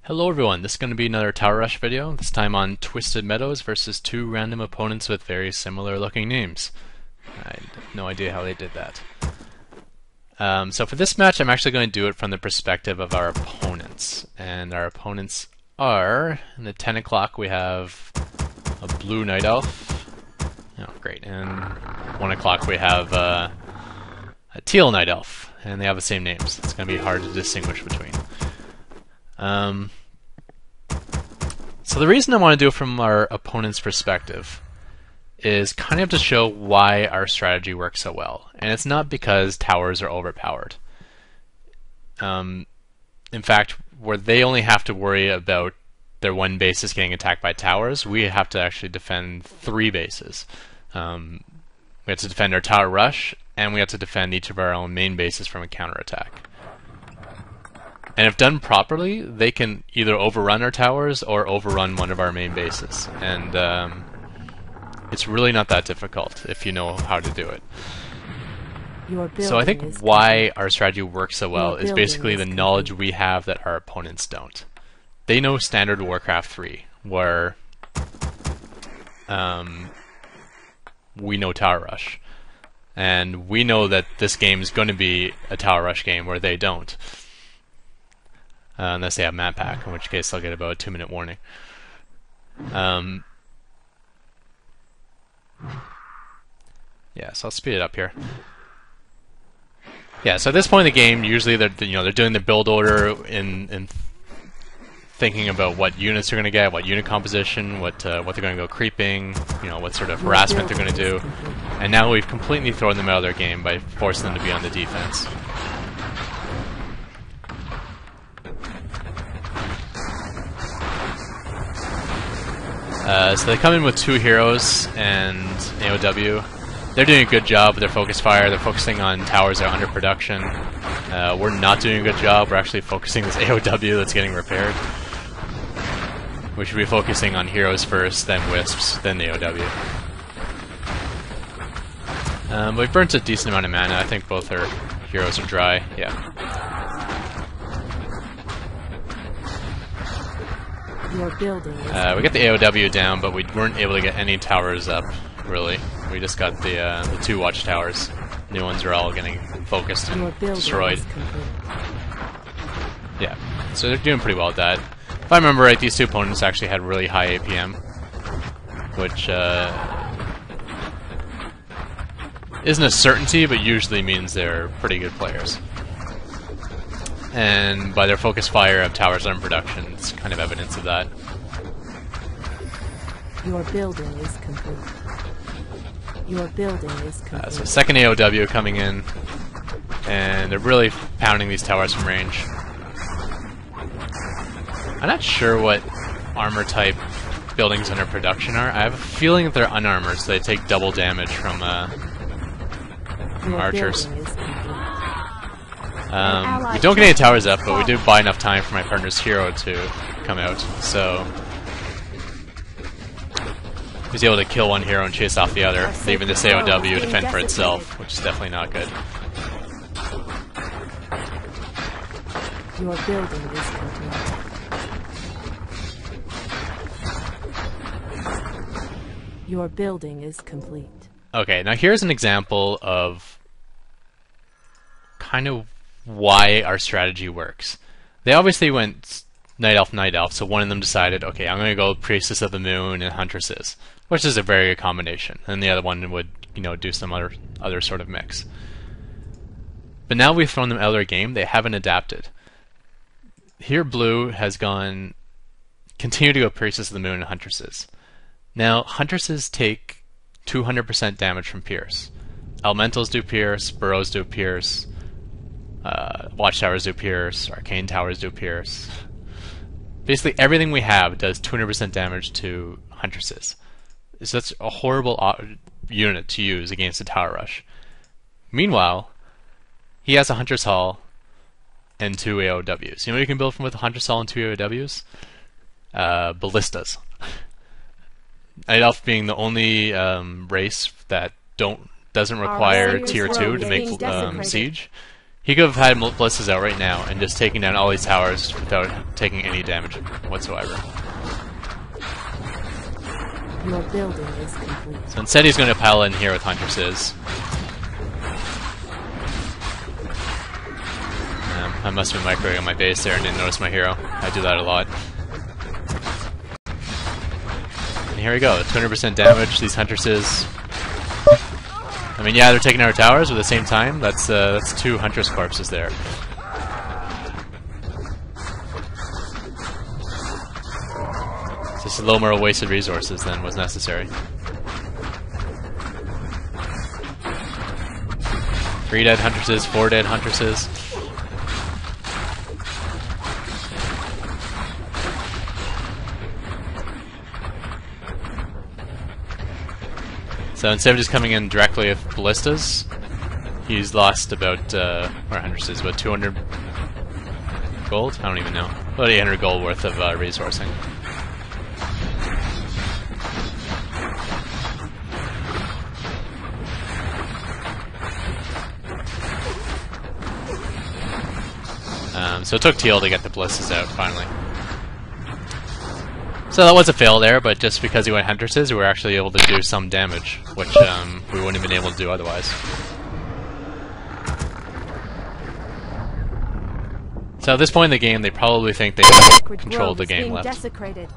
Hello everyone, this is going to be another Tower Rush video, this time on Twisted Meadows versus two random opponents with very similar looking names. I have no idea how they did that. So for this match I'm actually going to do it from the perspective of our opponents. And our opponents are, in the 10 o'clock we have a blue Night Elf. Oh great, and 1 o'clock we have a teal Night Elf. And they have the same names. It's going to be hard to distinguish between. So the reason I want to do it from our opponent's perspective is kind of to show why our strategy works so well. And it's not because towers are overpowered. In fact, where they only have to worry about their one bases getting attacked by towers, we have to actually defend 3 bases. We have to defend our tower rush, and we have to defend each of our own main bases from a counterattack. And if done properly, they can either overrun our towers or overrun one of our main bases. And it's really not that difficult if you know how to do it. So I think why our strategy works so well is basically the knowledge we have that our opponents don't. They know standard Warcraft 3, where we know Tower Rush. And we know that this game is going to be a Tower Rush game where they don't. Unless they have map pack, in which case they'll get about a 2-minute warning. Yeah, so I'll speed it up here. Yeah, so at this point in the game, usually they're doing the build order in thinking about what units they're going to get, what unit composition, what they're going to go creeping, what sort of harassment they're going to do. And now we've completely thrown them out of their game by forcing them to be on the defense. So they come in with 2 heroes and AOW. They're doing a good job with their focus fire. They're focusing on towers that are under production. We're not doing a good job. We're actually focusing this AOW that's getting repaired. We should be focusing on heroes first, then wisps, then the AOW. But we've burnt a decent amount of mana. I think both our heroes are dry. Yeah. We got the AOW down, but we weren't able to get any towers up, really. We just got the 2 watchtowers. New ones are all getting focused and destroyed. Yeah, so they're doing pretty well at that. If I remember right, these 2 opponents actually had really high APM, which isn't a certainty, but usually means they're pretty good players. And by their focus fire of towers on production, it's kind of evidence of that. Your building is complete. Your building is complete. So second AOW coming in, and they're really pounding these towers from range. I'm not sure what armor type buildings under production are. I have a feeling that they're unarmored, so they take double damage from archers. We don't get any towers up, but we did buy enough time for my partner's hero to come out, so he's able to kill one hero and chase off the other, leaving this AOW to fend for itself, which is definitely not good. Your building is complete. Your building is complete. Okay, now here's an example of kind of why our strategy works. They obviously went Night Elf, so one of them decided, okay, I'm going to go Priestess of the Moon and Huntresses, which is a very good combination, and the other one would, do some other sort of mix. But now we've thrown them out of their game, they haven't adapted. Here Blue has continue to go Priestess of the Moon and Huntresses. Now, Huntresses take 200% damage from Pierce. Elementals do Pierce, Burrows do Pierce, Watchtowers do Pierce, Arcane Towers do Pierce. Basically everything we have does 200% damage to Huntresses. So that's a horrible unit to use against a Tower Rush. Meanwhile, he has a Hunter's Hall and 2 AOWs. You know what you can build from with a Hunter's Hall and 2 AOWs? Ballistas. Night Elf being the only race that doesn't require tier 2 to make siege. He could have had ballistas out right now and just taken down all these towers without taking any damage whatsoever. Your building is complete. So instead he's going to pile in here with Huntresses. I must have been microing on my base there and didn't notice my hero. I do that a lot. And here we go, 200% damage, these Huntresses. I mean, yeah, they're taking our towers, but at the same time, that's 2 Huntress corpses there. It's just a little more wasted resources than was necessary. 3 dead Huntresses, 4 dead Huntresses. So instead of just coming in directly with ballistas, he's lost about, or Huntresses, about 200 gold? I don't even know. About 800 gold worth of resourcing. So it took Teal to get the ballistas out, finally. So that was a fail there, but just because he went Huntresses, we were actually able to do some damage, which we wouldn't have been able to do otherwise. So at this point in the game, they probably think they controlled the game left. Desecrated.